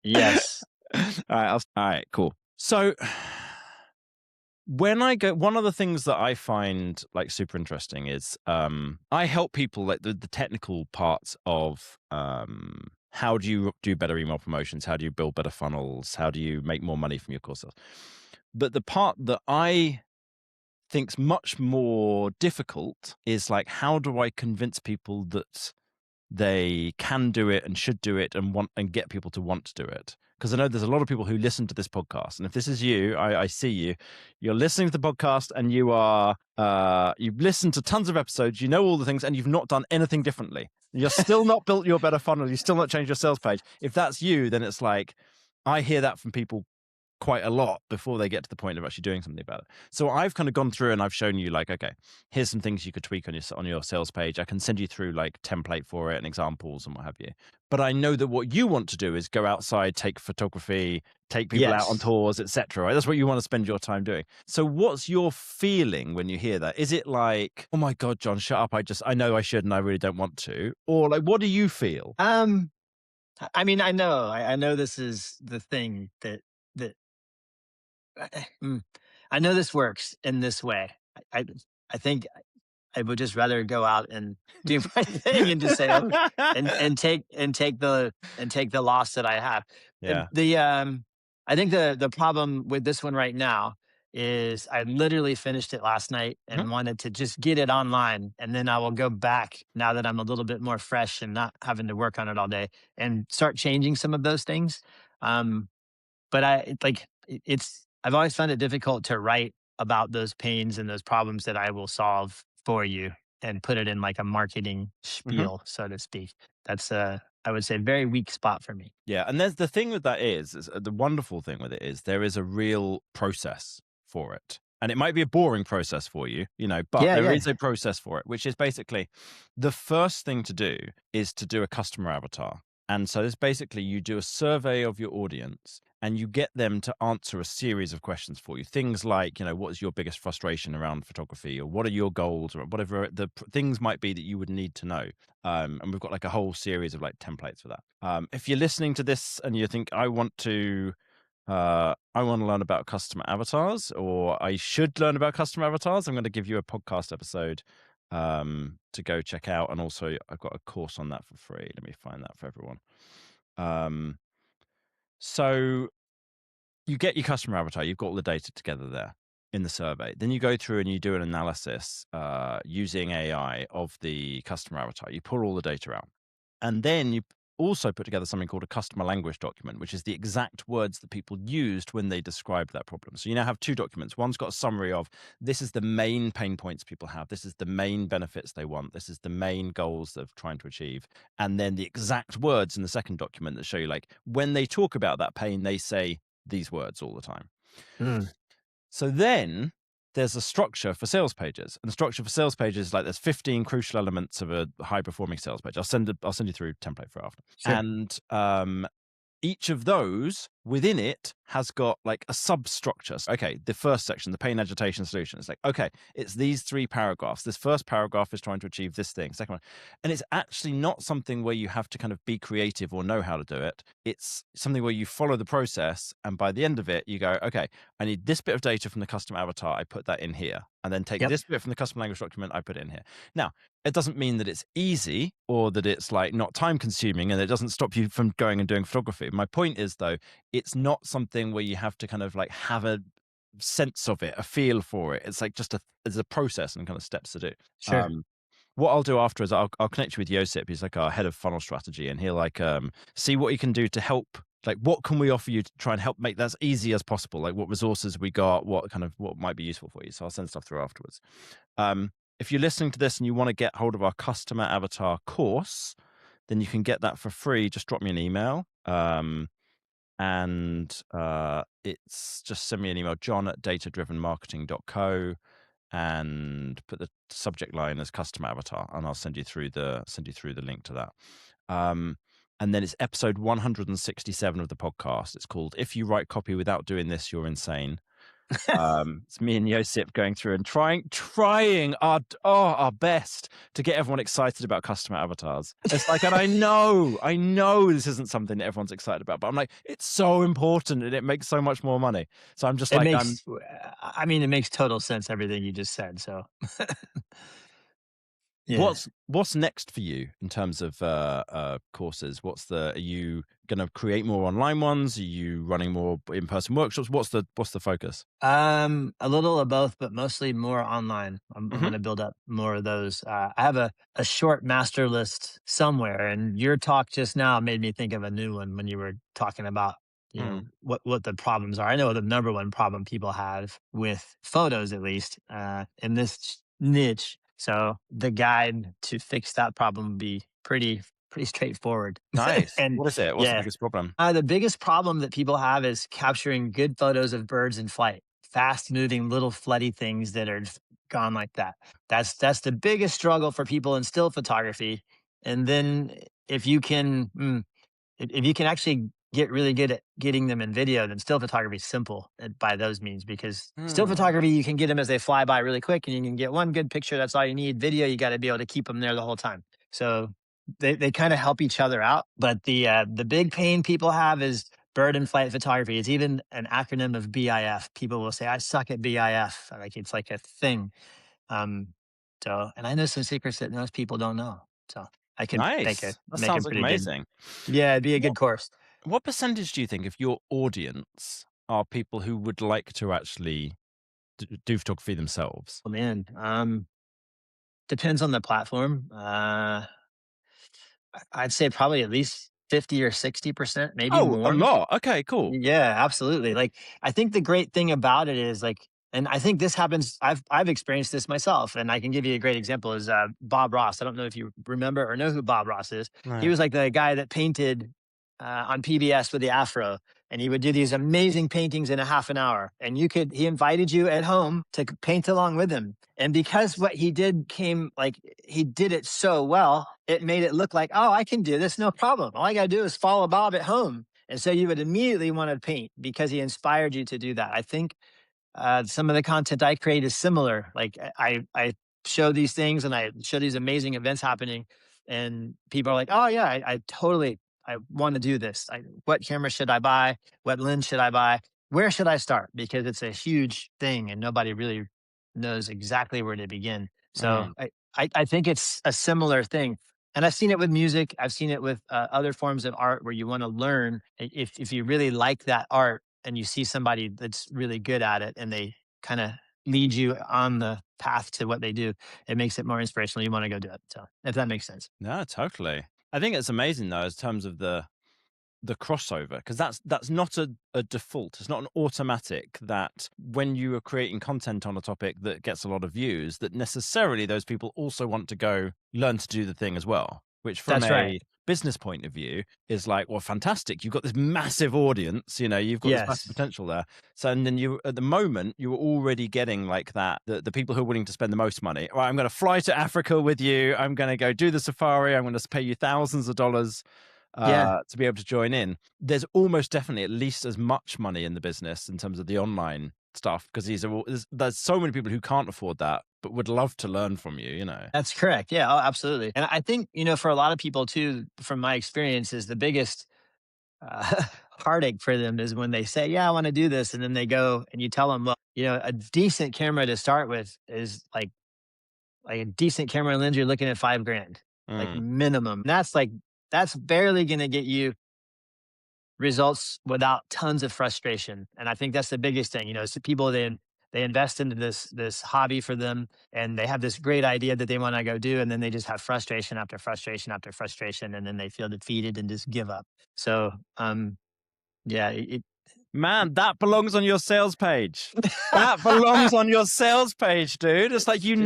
Speaker 1: Yes.
Speaker 2: All right, cool. So when I go, one of the things that I find like super interesting is I help people like the technical parts of how do you do better email promotions? How do you build better funnels? How do you make more money from your course sales? But the part that I think's much more difficult is like, how do I convince people that they can do it and should do it and want and get people to want to do it? Because I know there's a lot of people who listen to this podcast, and if this is you, I see you. You're listening to the podcast, and you've listened to tons of episodes. You know all the things, and you've not done anything differently. You're still not built your better funnel. You still not changed your sales page. If that's you, then it's like, I hear that from people quite a lot before they get to the point of actually doing something about it. So I've kind of gone through and I've shown you like, okay, here's some things you could tweak on your sales page. I can send you through like template for it and examples and what have you. But I know that what you want to do is go outside, take photography, take people out on
Speaker 1: Yes.
Speaker 2: tours, etc. Right? That's what you want to spend your time doing. So what's your feeling when you hear that? Is it like, oh my God, John, shut up. I know I should and I really don't want to. Or like, what do you feel?
Speaker 1: I mean, I know this is the thing that I know this works in this way. I think I would just rather go out and do my thing and just say, "Oh," and take the loss that I have.
Speaker 2: Yeah.
Speaker 1: I think the problem with this one right now is I literally finished it last night
Speaker 2: Mhm.
Speaker 1: and wanted to just get it online, and then I will go back now that I'm a little bit more fresh and not having to work on it all day and start changing some of those things. Um, but it's I've always found it difficult to write about those pains and those problems that I will solve for you and put it in like a marketing
Speaker 2: Mhm.
Speaker 1: spiel, so to speak. That's I would say very weak spot for me.
Speaker 2: Yeah, and there's the thing with that is the wonderful thing with it is there is a real process for it. And it might be a boring process for you, you know, but
Speaker 1: Yeah,
Speaker 2: there
Speaker 1: yeah.
Speaker 2: is a process for it, which is basically the first thing to do is to do a customer avatar. And so this basically you do a survey of your audience and you get them to answer a series of questions for you. Things like, you know, what is your biggest frustration around photography, or what are your goals, or whatever the things might be that you would need to know. And we've got like a whole series of like templates for that. If you're listening to this and you think I want to learn about customer avatars, or I should learn about customer avatars, I'm going to give you a podcast episode to go check out. And also I've got a course on that for free. Let me find that for everyone. Um, so you get your customer avatar, you've got all the data together there in the survey. Then you go through and you do an analysis using AI of the customer avatar. You pull all the data out. And then also put together something called a customer language document, which is the exact words that people used when they described that problem. So you now have two documents. One's got a summary of this is the main pain points people have, this is the main benefits they want, this is the main goals they're trying to achieve, and then the exact words in the second document that show you, like, when they talk about that pain, they say these words all the time.
Speaker 1: Mm.
Speaker 2: So then there's a structure for sales pages, and the structure for sales pages is like there's 15 crucial elements of a high performing sales page. I'll send you through template for after.
Speaker 1: Sure.
Speaker 2: And each of those within it has got like a substructure. So, okay, the first section, the pain agitation solution, it's like, okay, it's these 3 paragraphs. This first paragraph is trying to achieve this thing. Second one. And it's actually not something where you have to kind of be creative or know how to do it. It's something where you follow the process. And by the end of it, you go, okay, I need this bit of data from the customer avatar. I put that in here. And then take
Speaker 1: Yep.
Speaker 2: this bit from the customer language document. I put it in here. Now, it doesn't mean that it's easy or that it's like not time consuming, and it doesn't stop you from going and doing photography. My point is, though, it's not something where you have to kind of like have a sense of it, a feel for it. It's like just it's a process and kind of steps to do.
Speaker 1: Sure.
Speaker 2: What I'll do after is I'll connect you with Josip. He's like our head of funnel strategy, and he'll like see what he can do to help. Like, what can we offer you to try and help make that as easy as possible? Like, what resources we got, what might be useful for you. So I'll send stuff through afterwards. If you're listening to this and you want to get hold of our customer avatar course, then you can get that for free. Just drop me an email. And it's just send me an email, john@datadrivenmarketing.co, and put the subject line as customer avatar, and I'll send you through the link to that. And then it's episode 167 of the podcast. It's called "If You Write Copy Without Doing This, You're Insane." It's me and Josip going through and trying our best to get everyone excited about customer avatars. It's like, and I know this isn't something that everyone's excited about, but I'm like, it's so important and it makes so much more money. So I'm just
Speaker 1: It
Speaker 2: like, I'm
Speaker 1: makes, I mean, it makes total sense, everything you just said. So, yeah.
Speaker 2: what's next for you in terms of courses? Are you going to create more online ones? Are you running more in-person workshops? What's the focus?
Speaker 1: A little of both, but mostly more online. I'm
Speaker 2: Hmm.
Speaker 1: going to build up more of those. I have a short master list somewhere, and your talk just now made me think of a new one when you were talking about,
Speaker 2: Mm.
Speaker 1: what the problems are. I know the number one problem people have with photos, at least, in this niche. So the guide to fix that problem would be pretty straightforward.
Speaker 2: Nice.
Speaker 1: And
Speaker 2: What is it? What's the
Speaker 1: yeah,
Speaker 2: biggest problem?
Speaker 1: the biggest problem that people have is capturing good photos of birds in flight, fast moving little floody things that are gone like that. That's the biggest struggle for people in still photography. And then if you can, if you can actually get really good at getting them in video, then still photography is simple by those means, because still
Speaker 2: Hmm.
Speaker 1: photography, you can get them as they fly by really quick and you can get one good picture. That's all you need. Video, you got to be able to keep them there the whole time. So they kind of help each other out. But the big pain people have is bird and flight photography. It's even an acronym of BIF. People will say, I suck at BIF. Like it's like a thing. Um, and I know some secrets that most people don't know. So I could
Speaker 2: Nice. That
Speaker 1: make a
Speaker 2: sounds like
Speaker 1: pretty good,
Speaker 2: amazing.
Speaker 1: yeah, it'd be a
Speaker 2: What
Speaker 1: good course.
Speaker 2: what percentage do you think of your audience are people who would like to actually do photography themselves?
Speaker 1: Oh man, depends on the platform. I'd say probably at least 50 or 60%, maybe
Speaker 2: Oh, a
Speaker 1: more.
Speaker 2: lot. Okay, cool.
Speaker 1: Yeah, absolutely. Like, I think the great thing about it is like, and I think this happens. I've experienced this myself, and I can give you a great example. Is Bob Ross? I don't know if you remember or know who Bob Ross is. He
Speaker 2: No.
Speaker 1: was like the guy that painted on PBS with the afro, and he would do these amazing paintings in a half an hour. And he invited you at home to paint along with him. And because what he did he did it so well, it made it look like, oh, I can do this, no problem. All I got to do is follow Bob at home. And so you would immediately want to paint because he inspired you to do that. I think some of the content I create is similar. Like I show these things and I show these amazing events happening, and people are like, "Oh yeah, I totally I want to do this. What camera should I buy? What lens should I buy? Where should I start?" Because it's a huge thing and nobody really knows exactly where to begin. So
Speaker 2: Mm.
Speaker 1: I think it's a similar thing. And I've seen it with music. I've seen it with other forms of art where you want to learn. If you really like that art and you see somebody that's really good at it and they kind of lead you on the path to what they do, it makes it more inspirational. You want to go do it. So if that makes sense.
Speaker 2: No, totally. I think it's amazing though, in terms of the crossover, because that's not a default. It's not an automatic that when you are creating content on a topic that gets a lot of views, that necessarily those people also want to go learn to do the thing as well. Which, from
Speaker 1: That's right.
Speaker 2: a business point of view, is like, well, fantastic. You've got this massive audience. You've got this massive
Speaker 1: Yes.
Speaker 2: potential there. So, and then you, at the moment, you were already getting like that. The people who are willing to spend the most money. Right, I'm going to fly to Africa with you. I'm going to go do the safari. I'm going to pay you thousands of dollars
Speaker 1: Yeah.
Speaker 2: to be able to join in. There's almost definitely at least as much money in the business in terms of the online stuff, because there's so many people who can't afford that but would love to learn from you.
Speaker 1: That's correct. Yeah. Oh, absolutely. And I think, for a lot of people too, from my experience, is the biggest uh, heartache for them is when they say, "Yeah, I want to do this," and then they go and you tell them, "Well, a decent camera to start with is like a decent camera lens. You're looking at 5 grand, like
Speaker 2: Mm.
Speaker 1: minimum. That's barely going to get you results without tons of frustration." And I think that's the biggest thing. So people then they invest into this hobby for them, and they have this great idea that they want to go do, and then they just have frustration after frustration after frustration, and then they feel defeated and just give up. So yeah,
Speaker 2: Man, that belongs on your sales page. That belongs on your sales page, dude. It's like,
Speaker 1: yes,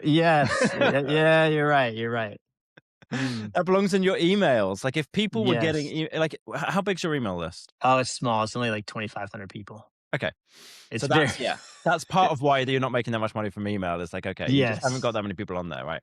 Speaker 1: yeah, you're right, you're right. Mm,
Speaker 2: that belongs in your emails. Like, if people were getting,
Speaker 1: yes.
Speaker 2: like, how big's your email list?
Speaker 1: Oh, it's small. It's only like 2,500 people.
Speaker 2: Okay.
Speaker 1: It's
Speaker 2: So
Speaker 1: very,
Speaker 2: that's part of why you're not making that much money from email. It's like, okay, you just haven't got
Speaker 1: yes.
Speaker 2: that many people on there, right?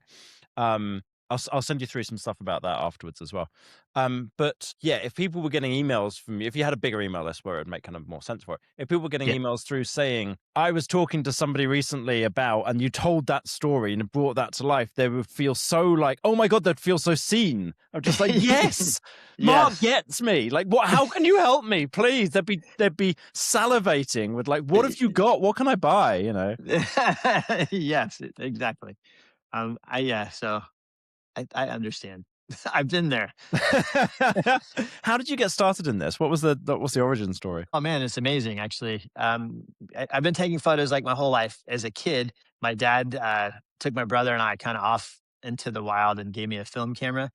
Speaker 2: I'll send you through some stuff about that afterwards as well. But yeah, if people were getting emails from you, if you had a bigger email list where it would make kind of more sense for it, if people were getting
Speaker 1: Yeah.
Speaker 2: emails through saying, I was talking to somebody recently about, and you told that story and brought that to life, they would feel so like, oh my God, they'd feel so seen. I'm just like, yes, Mark
Speaker 1: Yes.
Speaker 2: gets me. Like, what, how can you help me? Please. They'd be salivating with like, what have you got? What can I buy?
Speaker 1: Yes, exactly. Yeah, so I understand. I've been there.
Speaker 2: How did you get started in this? What's the origin story?
Speaker 1: Oh man, it's amazing actually. I've been taking photos like my whole life. As a kid, my dad took my brother and I kind of off into the wild and gave me a film camera.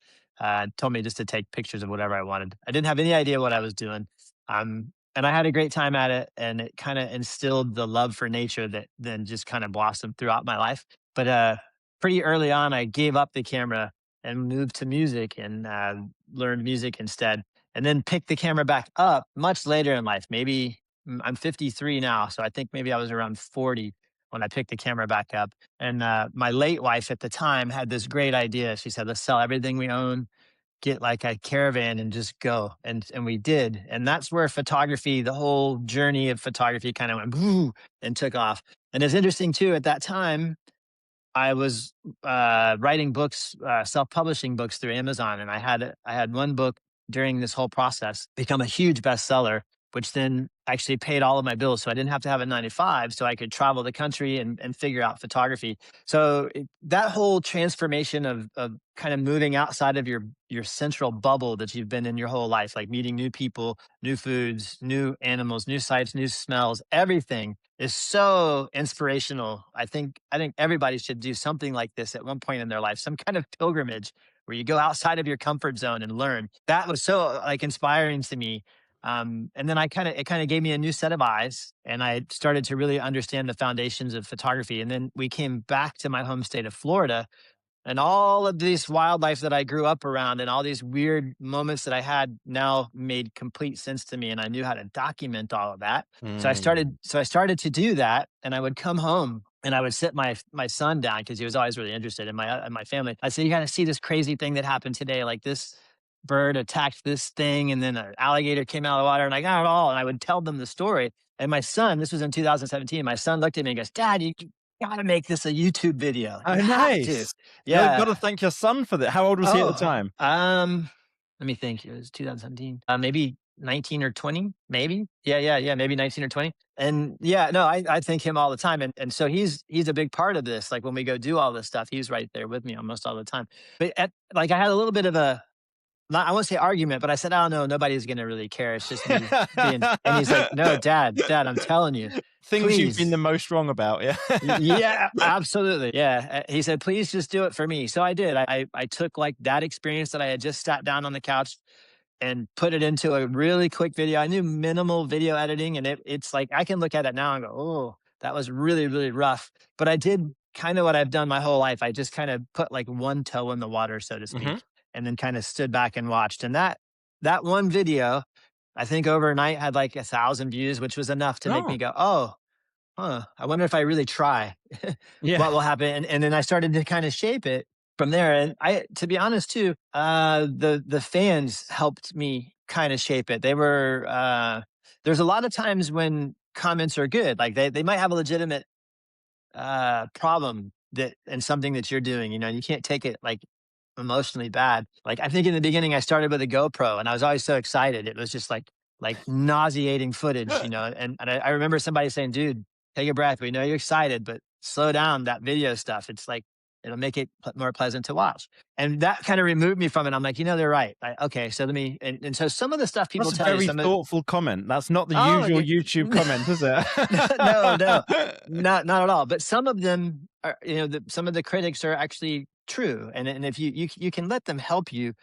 Speaker 1: Told me just to take pictures of whatever I wanted. I didn't have any idea what I was doing, and I had a great time at it. And it kind of instilled the love for nature that then just kind of blossomed throughout my life. But pretty early on, I gave up the camera and moved to music and learned music instead, and then picked the camera back up much later in life. Maybe I'm 53 now, so I think maybe I was around 40 when I picked the camera back up. And my late wife at the time had this great idea. She said, "Let's sell everything we own, get like a caravan, and just go." And we did, and that's where photography, the whole journey of photography, kind of went boo and took off. And it's interesting too. At that time, I was writing books, self-publishing books through Amazon, and I had one book during this whole process become a huge bestseller, which then actually paid all of my bills. So I didn't have to have a 9 to 5, so I could travel the country and figure out photography. So that whole transformation of kind of moving outside of your central bubble that you've been in your whole life, like meeting new people, new foods, new animals, new sights, new smells, everything is so inspirational. I think everybody should do something like this at one point in their life, some kind of pilgrimage where you go outside of your comfort zone and learn. That was so like inspiring to me. And then it kind of gave me a new set of eyes, and I started to really understand the foundations of photography. And then we came back to my home state of Florida, and all of this wildlife that I grew up around and all these weird moments that I had now made complete sense to me. And I knew how to document all of that.
Speaker 2: Mm.
Speaker 1: So I started to do that. And I would come home and I would sit my son down because he was always really interested in my family. I said, "You got to see this crazy thing that happened today. Like this bird attacked this thing, and then an alligator came out of the water, and I got it all." And I would tell them the story. And my son, this was in 2017, my son looked at me and goes, "Dad, you got to make this a YouTube video.
Speaker 2: Oh,
Speaker 1: You have to."
Speaker 2: nice. Got
Speaker 1: Yeah.
Speaker 2: to thank your son for that. How old was he at the
Speaker 1: Oh,
Speaker 2: time?
Speaker 1: let me think. It was 2017. Maybe 19 or 20, maybe. Yeah. Maybe 19 or 20. And yeah, no, I thank him all the time. And so he's a big part of this. Like when we go do all this stuff, he's right there with me almost all the time. But like I had a little bit of I won't say argument, but I said, "Oh no, nobody's gonna really care. It's just me being." And he's like, "No, Dad, I'm telling you,
Speaker 2: Things you've been the
Speaker 1: please."
Speaker 2: most wrong about, yeah.
Speaker 1: Yeah, absolutely. Yeah. He said, "Please just do it for me." So I did. I took like that experience that I had just sat down on the couch and put it into a really quick video. I knew minimal video editing, and it's like I can look at it now and go, "Oh, that was really, really rough." But I did kind of what I've done my whole life. I just kind of put like one toe in the water, so to
Speaker 2: Hmm.
Speaker 1: speak, and then kind of stood back and watched. And that one video, I think overnight had like 1,000 views, which was enough to make
Speaker 2: Oh,
Speaker 1: me go, "Oh, huh, I wonder if I really try,
Speaker 2: yeah.
Speaker 1: what will happen?" And then I started to kind of shape it from there. And to be honest too, the fans helped me kind of shape it. They were, there's a lot of times when comments are good, like they might have a legitimate problem that and something that you're doing, you can't take it like emotionally bad. Like I think in the beginning I started with a GoPro and I was always so excited. It was just like nauseating footage, and I remember somebody saying, "Dude, take a breath. We know you're excited, but slow down that video stuff. It's like it'll make it more pleasant to watch." And that kind of removed me from it. I'm like, they're right. Okay, so let me and so some of the stuff people
Speaker 2: That's a
Speaker 1: tell you,
Speaker 2: very
Speaker 1: some of
Speaker 2: thoughtful comment. That's not the
Speaker 1: oh
Speaker 2: usual YouTube comment, is it?
Speaker 1: no, no, not at all. But some of them are, some of the critics are actually true, and if you can let them help you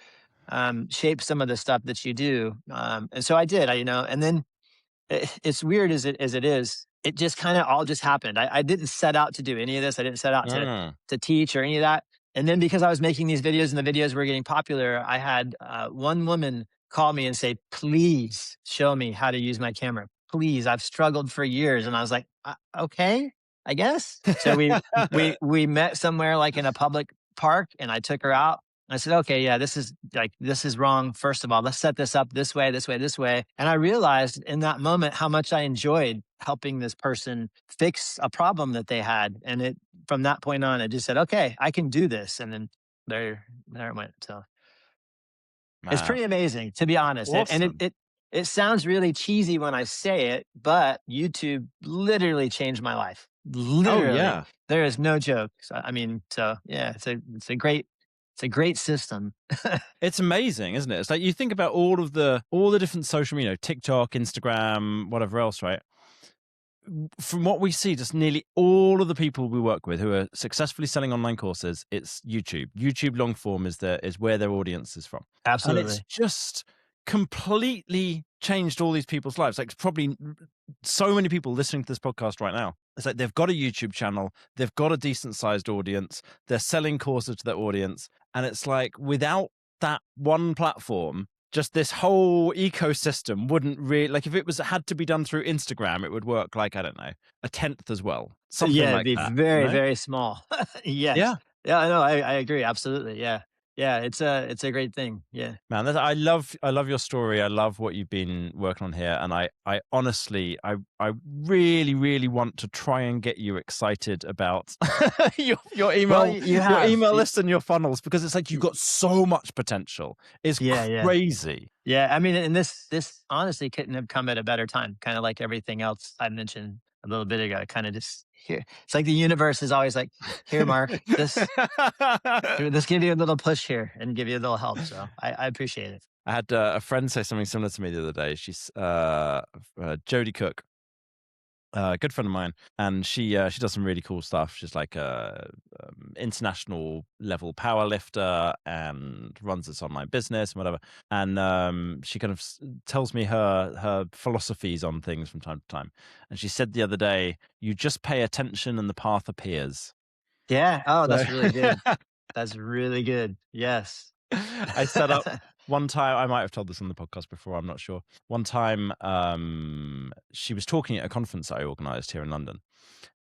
Speaker 1: shape some of the stuff that you do. And so I did, and then it's weird as it is. It just kind of all just happened. I didn't set out to do any of this. I didn't set out to
Speaker 2: Mm.
Speaker 1: teach or any of that. And then because I was making these videos and the videos were getting popular, I had one woman call me and say, "Please show me how to use my camera. Please, I've struggled for years." And I was like, "Okay, I guess." So we met somewhere like in a public park, and I took her out. I said, "Okay, yeah, this is wrong. First of all, let's set this up this way, this way, this way." And I realized in that moment how much I enjoyed helping this person fix a problem that they had. And it from that point on, I just said, "Okay, I can do this." And then there it went. So it's
Speaker 2: Man,
Speaker 1: pretty amazing, to be honest. And it
Speaker 2: awesome.
Speaker 1: it it sounds really cheesy when I say it, but YouTube literally changed my life.
Speaker 2: Oh,
Speaker 1: Literally,
Speaker 2: yeah.
Speaker 1: there is no joke. So, I mean, so yeah, it's a great system.
Speaker 2: It's amazing, isn't it? It's like you think about all the different social media, TikTok, Instagram, whatever else, right? From what we see, just nearly all of the people we work with who are successfully selling online courses, it's YouTube. YouTube long form is where their audience is from. And it's
Speaker 1: Absolutely.
Speaker 2: just completely changed all these people's lives. Like probably so many people listening to this podcast right now. It's like they've got a YouTube channel, they've got a decent sized audience, they're selling courses to their audience. And it's like without that one platform, just this whole ecosystem wouldn't really like if it was had to be done through Instagram, it would work like, I don't know, a tenth as well. Something
Speaker 1: Yeah, it'd
Speaker 2: like
Speaker 1: be
Speaker 2: that,
Speaker 1: very, very small. Yes.
Speaker 2: Yeah.
Speaker 1: Yeah, I know, I agree, absolutely, yeah. Yeah, it's a great thing, yeah.
Speaker 2: Man, I love your story. I love what you've been working on here, and I honestly, I really, really want to try and get you excited about your
Speaker 1: Well,
Speaker 2: email
Speaker 1: you
Speaker 2: your
Speaker 1: have.
Speaker 2: email list and your funnels because it's like you've got so much potential. It's
Speaker 1: Yeah, yeah.
Speaker 2: crazy.
Speaker 1: Yeah, I mean, and this honestly couldn't have come at a better time, kinda like everything else I mentioned a little bit ago, kinda just here it's like the universe is always like, "Here, Mark, this give you a little push here and give you a little help," so I appreciate it.
Speaker 2: I had a friend say something similar to me the other day. She's Jodie Cook, a good friend of mine, and she does some really cool stuff. She's like a international level power lifter and runs this online business and whatever. And she kind of tells me her philosophies on things from time to time. And she said the other day, "You just pay attention and the path appears."
Speaker 1: Yeah, oh,
Speaker 2: So
Speaker 1: that's really good. That's really good, yes.
Speaker 2: I set up one time. I might have told this on the podcast before. I'm not sure. One time, she was talking at a conference I organized here in London,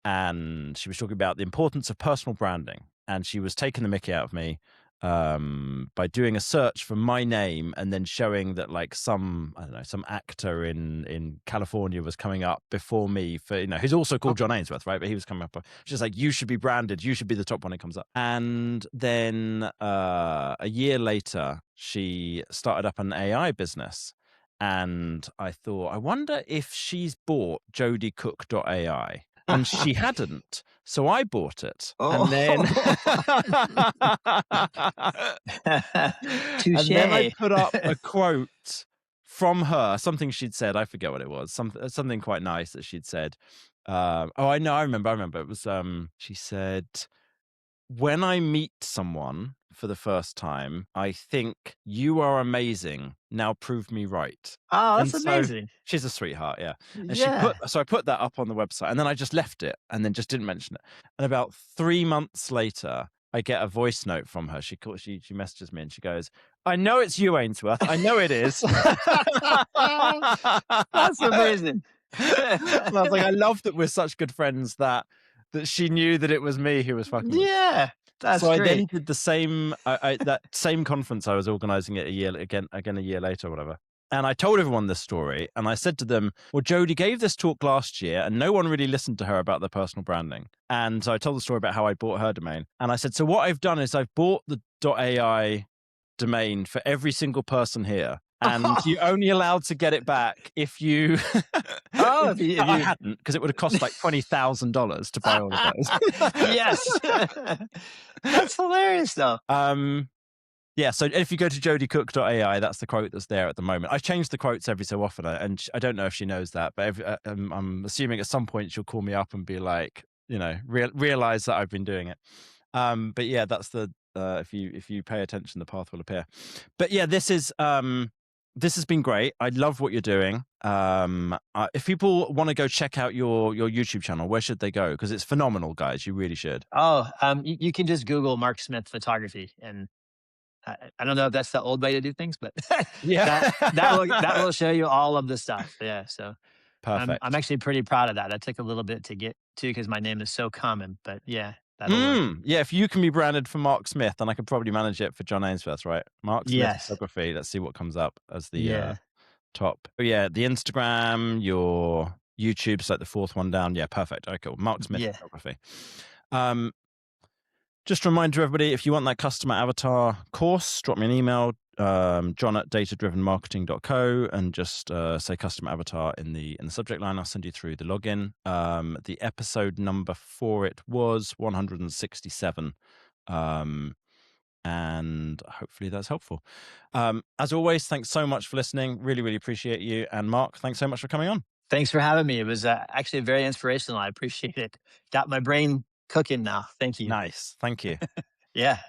Speaker 2: and she was talking about the importance of personal branding. And she was taking the mickey out of me by doing a search for my name and then showing that like some I don't know some actor in California was coming up before me for who's also called John Ainsworth, right? But he was coming up. She's like, you should be branded. You should be the top one that comes up. And then a year later, she started up an AI business. And I thought, I wonder if she's bought jodiecook.ai. and she hadn't. So I bought it. And then
Speaker 1: Oh.
Speaker 2: and then I
Speaker 1: Touche.
Speaker 2: put up a quote from her, something she'd said. I forget what it was. Something quite nice that she'd said. Oh, I know. I remember. It was she said, when I meet someone for the first time, I think you are amazing. Now prove me right.
Speaker 1: Oh, that's
Speaker 2: And so
Speaker 1: amazing.
Speaker 2: she's a sweetheart, yeah. And
Speaker 1: Yeah.
Speaker 2: so I put that up on the website and then I just left it and then just didn't mention it. And about 3 months later, I get a voice note from her. She messages me and she goes, "I know it's you, Ainsworth. I know it is."
Speaker 1: That's amazing.
Speaker 2: And I was like, I love that we're such good friends that she knew that it was me who was fucking with.
Speaker 1: Yeah, that's
Speaker 2: So I then
Speaker 1: great.
Speaker 2: did the same. That same conference I was organizing it again a year later, or whatever. And I told everyone this story, and I said to them, "Well, Jodie gave this talk last year, and no one really listened to her about the personal branding." And so I told the story about how I bought her domain, and I said, "So what I've done is I've bought the .ai domain for every single person here, and you're only allowed to get it back if you."
Speaker 1: Oh, if
Speaker 2: I
Speaker 1: you
Speaker 2: hadn't, because it would have cost like $20,000 to buy all of those.
Speaker 1: yes. That's hilarious, though.
Speaker 2: Yeah, so if you go to jodiecook.ai, that's the quote that's there at the moment. I change the quotes every so often, and I don't know if she knows that, but I'm assuming at some point she'll call me up and be like, realize that I've been doing it. But yeah, that's the if you pay attention, the path will appear. But yeah, this has been great. I love what you're doing. If people want to go check out your YouTube channel, where should they go? Because it's phenomenal, guys. You really should.
Speaker 1: Oh, you can just Google Mark Smith photography, and I don't know if that's the old way to do things, but
Speaker 2: Yeah.
Speaker 1: that will show you all of the stuff. Yeah, so I'm
Speaker 2: Perfect.
Speaker 1: actually pretty proud of that. That took a little bit to get to because my name is so common, but yeah, that'll work.
Speaker 2: Yeah, if you can be branded for Mark Smith, then I could probably manage it for John Ainsworth, right? Mark Smith
Speaker 1: Yes.
Speaker 2: Photography. Let's see what comes up as the
Speaker 1: Yeah.
Speaker 2: top. Oh, yeah, the Instagram, your YouTube's like the fourth one down. Yeah, perfect. Okay, cool. Mark Smith
Speaker 1: Yeah.
Speaker 2: Photography. Just a reminder, everybody, if you want that customer avatar course, drop me an email, john@datadrivenmarketing.co, and just say customer avatar in the subject line. I'll send you through the login. The episode number for it was 167. And hopefully that's helpful. As always, thanks so much for listening. Really, really appreciate you. And Mark, thanks so much for coming on.
Speaker 1: Thanks for having me. It was actually very inspirational. I appreciate it. Got my brain cooking now. Thank you.
Speaker 2: Nice. Thank you.
Speaker 1: Yeah.